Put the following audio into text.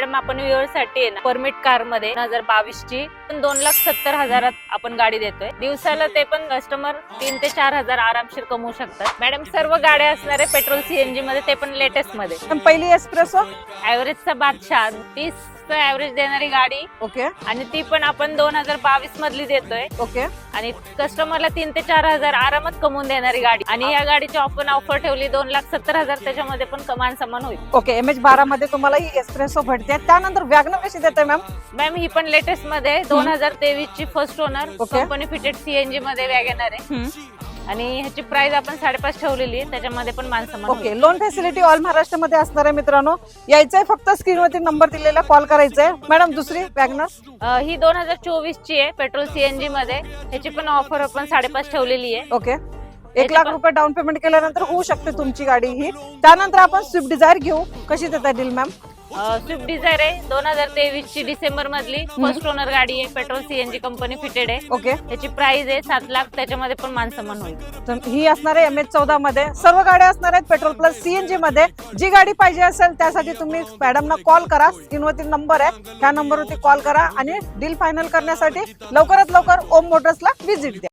Madam आपण व्ह्युअरसाठी आहे ना परमिट कार मध्ये 2022 ची 2,70,000 आपण गाडी देतोय दिवसाला. ते पण कस्टमर 3 ते 4,000 आरामशीर कमवू शकतात. मॅडम सर्व गाड्या असणार आहे पेट्रोल सीएनजी मध्ये, ते पण लेटेस्ट मध्ये. पहिली एस्प्रेसो ऍव्हरेजचा बादशाह 30 ऍव्हरेज देणारी गाडी. ओके. आणि ती पण आपण 2022 मधली देतोय. ओके. आणि कस्टमरला 3 ते 4,000 आरामात कमवून देणारी गाडी. आणि या गाडीची आपण ऑफर ठेवली 2,70,000, त्याच्यामध्ये पण कमान समान होईल. ओके. MH12 मध्ये तुम्हाला ही एस्प्रेसो भेटते. त्यानंतर वॅगनर कशी देते मॅम? मॅम ही पण लेटेस्ट मध्ये 2023 ची first owner company fitted CNG मध्ये वॅगनर आहे. आणि ह्याची प्राइस आपण 5.5 ठेवलेली आहे, त्याच्यामध्ये पण मानसमान. Okay. Loan facility all Maharashtra मध्ये असणार आहे मित्रांनो. यायचंय फक्त स्क्रीनवरती नंबर दिलेला कॉल करायचंय. मॅडम दुसरी वॅगनर ही 2024 ची आहे पेट्रोल सीएनजी मध्ये. ह्याची पण ऑफर आपण 5.5 ठेवलेली आहे. ओके. 1 लाख रुपये डाऊन पेमेंट केल्यानंतर होऊ शकते तुमची गाडी ही. त्यानंतर आपण स्विफ्ट डिझायर घेऊ. कशी देता डील मॅम? स्विफ्ट डिझायर आहे 2023 ची डिसेंबर मधली फर्स्ट ओनर गाडी आहे. पेट्रोल सीएनजी कंपनी फिटेड आहे. ओके. त्याची प्राइस आहे 7 लाख, त्याच्यामध्ये पण मानसमान होईल. तर ही असणार आहे MH14 मध्ये. सर्व गाड्या असणार आहेत पेट्रोल प्लस सीएनजी मध्ये. जी गाडी पाहिजे असेल त्यासाठी तुम्ही मॅडमना कॉल करा. स्क्रीनवरती नंबर आहे, त्या नंबरवरती कॉल करा आणि डील फायनल करण्यासाठी लवकरात लवकर ओम मोटर्सला व्हिजिट द्या.